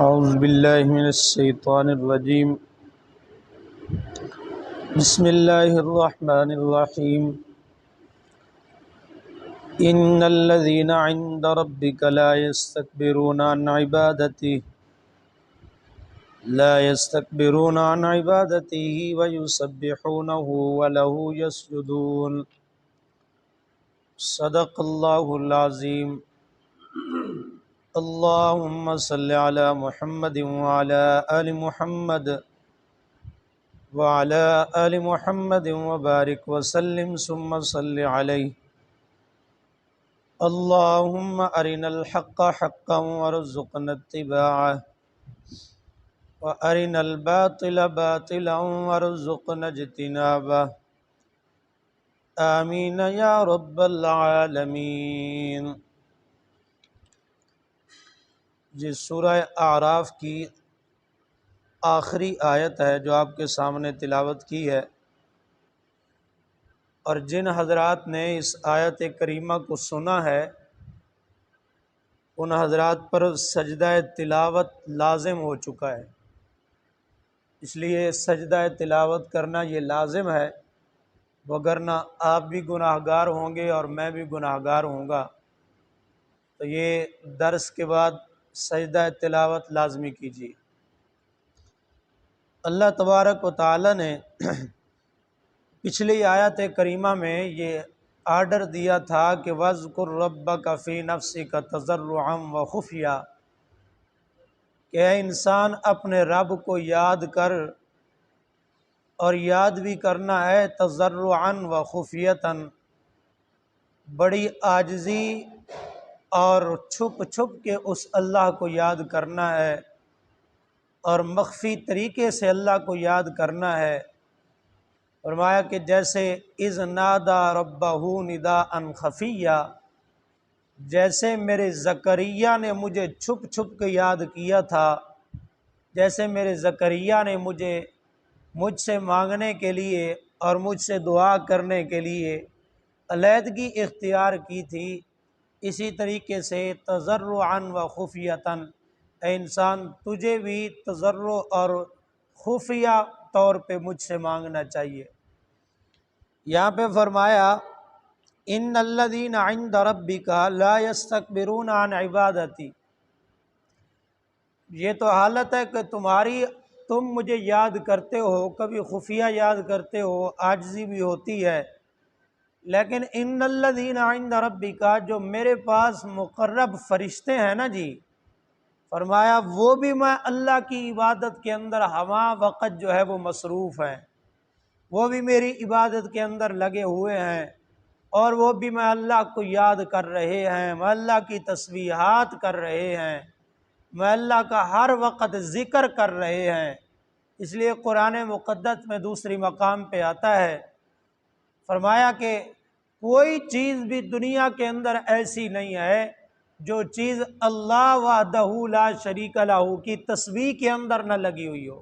اعوذ باللہ من الشیطان الرجیم بسم اللہ الرحمن الرحیم ان الذین عند ربک لا يستكبرون عن عبادته ويسبحونه وله يسجدون صدق اللہ العظیم اللهم صل على محمد وعلى آل محمد وعلى آل محمد وبارك وسلم ثم صل عليه اللهم أرنا الحق حقا وارزقنا اتباعه وأرنا الباطل باطلا وارزقنا اجتنابه آمين يا رب العالمين۔ جس سورہ اعراف کی آخری آیت ہے جو آپ کے سامنے تلاوت کی ہے، اور جن حضرات نے اس آیت کریمہ کو سنا ہے ان حضرات پر سجدہ تلاوت لازم ہو چکا ہے، اس لیے سجدہ تلاوت کرنا یہ لازم ہے، وگرنہ آپ بھی گناہ گار ہوں گے اور میں بھی گناہ گار ہوں گا، تو یہ درس کے بعد سجدہ تلاوت لازمی کیجیے۔ اللہ تبارک و تعالی نے پچھلی آیت کریمہ میں یہ آرڈر دیا تھا کہ وَاذْكُرْ رَبَّكَ فِي نَفْسِكَ تَضَرُّعًا وَخُفْيًا، کہ اے انسان اپنے رب کو یاد کر، اور یاد بھی کرنا ہے تضرعاً وخفیۃً، بڑی عاجزی اور چھپ چھپ کے اس اللہ کو یاد کرنا ہے، اور مخفی طریقے سے اللہ کو یاد کرنا ہے۔ فرمایا کہ جیسے اذ نادى ربہ نداء خفیا، جیسے میرے زکریا نے مجھے چھپ چھپ کے یاد کیا تھا، جیسے میرے زکریا نے مجھ سے مانگنے کے لیے اور مجھ سے دعا کرنے کے لیے علیحدگی اختیار کی تھی، اسی طریقے سے تضرعاً و خفیۃً، اے انسان تجھے بھی تضرع اور خفیہ طور پہ مجھ سے مانگنا چاہیے۔ یہاں پہ فرمایا ان الذین عند ربک لا یستکبرون عن عبادتی، یہ تو حالت ہے کہ تم مجھے یاد کرتے ہو، کبھی خفیہ یاد کرتے ہو، عاجزی بھی ہوتی ہے، لیکن ان الذین عند ربک، جو میرے پاس مقرب فرشتے ہیں نا جی، فرمایا وہ بھی میں اللہ کی عبادت کے اندر ہمہ وقت جو ہے وہ مصروف ہیں، وہ بھی میری عبادت کے اندر لگے ہوئے ہیں، اور وہ بھی میں اللہ کو یاد کر رہے ہیں، میں اللہ کی تسبیحات کر رہے ہیں، میں اللہ کا ہر وقت ذکر کر رہے ہیں۔ اس لیے قرآن مقدس میں دوسری مقام پہ آتا ہے، فرمایا کہ کوئی چیز بھی دنیا کے اندر ایسی نہیں ہے جو چیز اللہ وحدہ لا شریک لہ کی تسبیح کے اندر نہ لگی ہوئی ہو،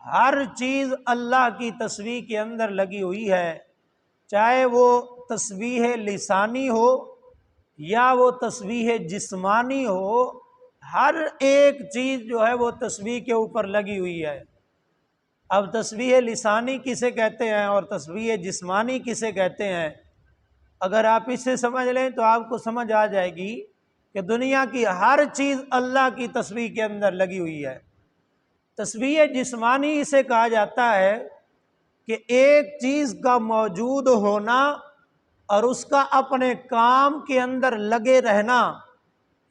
ہر چیز اللہ کی تسبیح کے اندر لگی ہوئی ہے، چاہے وہ تسبیح لسانی ہو یا وہ تسبیح جسمانی ہو، ہر ایک چیز جو ہے وہ تسبیح کے اوپر لگی ہوئی ہے۔ اب تسبیح لسانی کسے کہتے ہیں اور تسبیح جسمانی کسے کہتے ہیں، اگر آپ اسے سمجھ لیں تو آپ کو سمجھ آ جائے گی کہ دنیا کی ہر چیز اللہ کی تسبیح کے اندر لگی ہوئی ہے۔ تسبیح جسمانی اسے کہا جاتا ہے کہ ایک چیز کا موجود ہونا اور اس کا اپنے کام کے اندر لگے رہنا،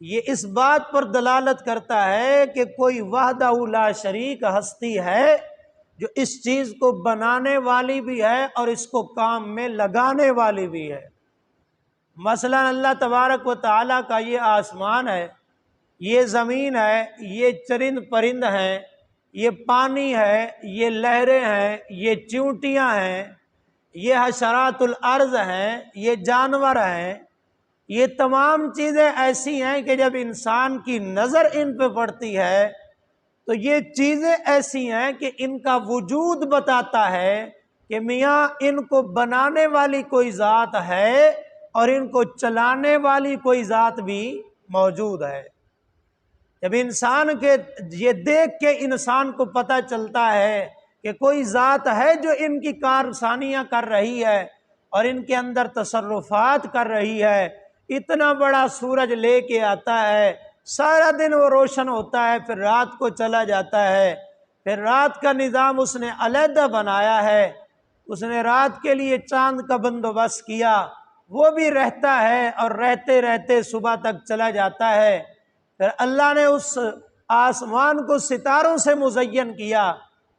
یہ اس بات پر دلالت کرتا ہے کہ کوئی وحدہ لا شریک ہستی ہے جو اس چیز کو بنانے والی بھی ہے اور اس کو کام میں لگانے والی بھی ہے۔ مثلا اللہ تبارک و تعالیٰ کا یہ آسمان ہے، یہ زمین ہے، یہ چرند پرند ہیں، یہ پانی ہے، یہ لہریں ہیں، یہ چیونٹیاں ہیں، یہ حشرات الارض ہیں، یہ جانور ہیں، یہ تمام چیزیں ایسی ہیں کہ جب انسان کی نظر ان پہ پڑتی ہے تو یہ چیزیں ایسی ہیں کہ ان کا وجود بتاتا ہے کہ میاں ان کو بنانے والی کوئی ذات ہے اور ان کو چلانے والی کوئی ذات بھی موجود ہے۔ جب انسان کے یہ دیکھ کے انسان کو پتہ چلتا ہے کہ کوئی ذات ہے جو ان کی کارسانیاں کر رہی ہے اور ان کے اندر تصرفات کر رہی ہے، اتنا بڑا سورج لے کے آتا ہے، سارا دن وہ روشن ہوتا ہے، پھر رات کو چلا جاتا ہے، پھر رات کا نظام اس نے علیحدہ بنایا ہے، اس نے رات کے لیے چاند کا بندوبست کیا، وہ بھی رہتا ہے اور رہتے رہتے صبح تک چلا جاتا ہے۔ پھر اللہ نے اس آسمان کو ستاروں سے مزین کیا۔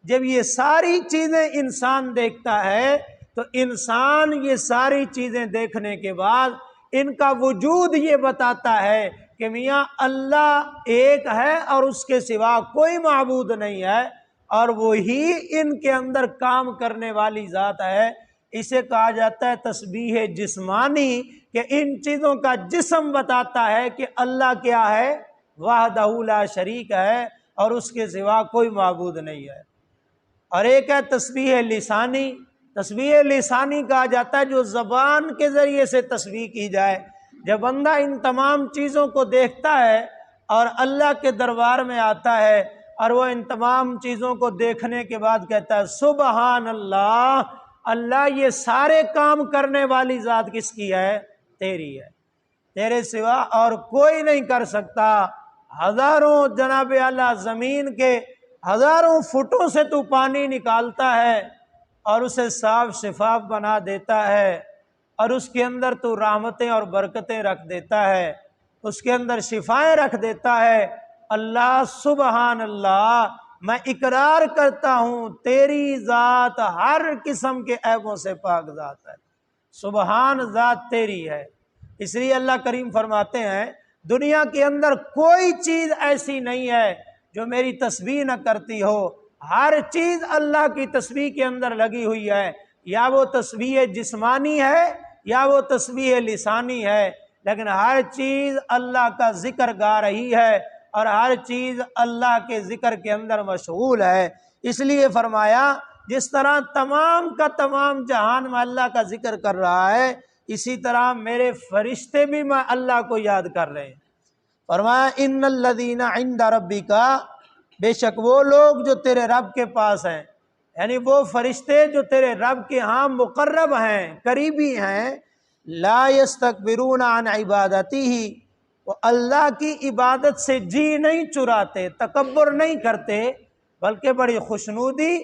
جب یہ ساری چیزیں انسان دیکھتا ہے تو انسان یہ ساری چیزیں دیکھنے کے بعد ان کا وجود یہ بتاتا ہے کہ میاں اللہ ایک ہے اور اس کے سوا کوئی معبود نہیں ہے، اور وہی ان کے اندر کام کرنے والی ذات ہے۔ اسے کہا جاتا ہے تسبیح جسمانی، کہ ان چیزوں کا جسم بتاتا ہے کہ اللہ کیا ہے، وحدہ لا شریک ہے اور اس کے سوا کوئی معبود نہیں ہے۔ اور ایک ہے تسبیح لسانی۔ تسبیح لسانی کہا جاتا ہے جو زبان کے ذریعے سے تسبیح کی جائے۔ جب بندہ ان تمام چیزوں کو دیکھتا ہے اور اللہ کے دربار میں آتا ہے اور وہ ان تمام چیزوں کو دیکھنے کے بعد کہتا ہے سبحان اللہ، اللہ یہ سارے کام کرنے والی ذات کس کی ہے؟ تیری ہے، تیرے سوا اور کوئی نہیں کر سکتا۔ ہزاروں جناب اللہ زمین کے ہزاروں فٹوں سے تو پانی نکالتا ہے اور اسے صاف شفاف بنا دیتا ہے، اور اس کے اندر تو رحمتیں اور برکتیں رکھ دیتا ہے، اس کے اندر شفائیں رکھ دیتا ہے۔ اللہ سبحان اللہ، میں اقرار کرتا ہوں تیری ذات ہر قسم کے عیبوں سے پاک ذات ہے، سبحان ذات تیری ہے۔ اس لیے اللہ کریم فرماتے ہیں دنیا کے اندر کوئی چیز ایسی نہیں ہے جو میری تسبیح نہ کرتی ہو، ہر چیز اللہ کی تسبیح کے اندر لگی ہوئی ہے، یا وہ تسبیح جسمانی ہے یا وہ تسبیح لسانی ہے، لیکن ہر چیز اللہ کا ذکر گا رہی ہے اور ہر چیز اللہ کے ذکر کے اندر مشغول ہے۔ اس لیے فرمایا جس طرح تمام کا تمام جہان میں اللہ کا ذکر کر رہا ہے، اسی طرح میرے فرشتے بھی میں اللہ کو یاد کر رہے ہیں۔ فرمایا ان الذین عند ربک، بے شک وہ لوگ جو تیرے رب کے پاس ہیں، یعنی وہ فرشتے جو تیرے رب کے ہاں مقرب ہیں، قریبی ہیں، لا یستکبرون عن عبادتہ، وہ اللہ کی عبادت سے جی نہیں چراتے، تکبر نہیں کرتے، بلکہ بڑی خوشنودی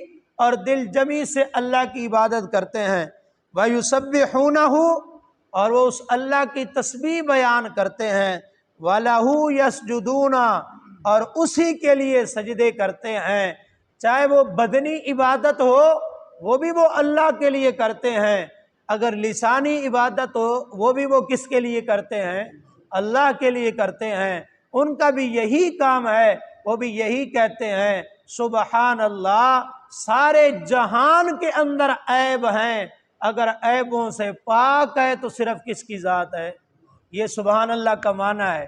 اور دل جمی سے اللہ کی عبادت کرتے ہیں۔ وَيُسَبِّحُونَهُ، اور وہ اس اللہ کی تسبیح بیان کرتے ہیں، وَلَهُ يَسْجُدُونَ، اور اسی کے لیے سجدے کرتے ہیں۔ چاہے وہ بدنی عبادت ہو وہ بھی وہ اللہ کے لیے کرتے ہیں، اگر لسانی عبادت ہو وہ بھی وہ کس کے لیے کرتے ہیں؟ اللہ کے لیے کرتے ہیں۔ ان کا بھی یہی کام ہے، وہ بھی یہی کہتے ہیں سبحان اللہ، سارے جہان کے اندر عیب ہیں، اگر عیبوں سے پاک ہے تو صرف کس کی ذات ہے؟ یہ سبحان اللہ کا معنی ہے۔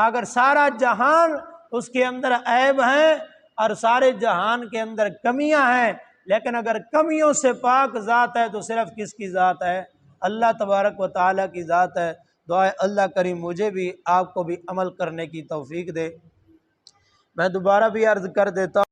اگر سارا جہان اس کے اندر عیب ہیں اور سارے جہان کے اندر کمیاں ہیں، لیکن اگر کمیوں سے پاک ذات ہے تو صرف کس کی ذات ہے؟ اللہ تبارک و تعالیٰ کی ذات ہے۔ دعائے اللہ کریم مجھے بھی آپ کو بھی عمل کرنے کی توفیق دے۔ میں دوبارہ بھی عرض کر دیتا ہوں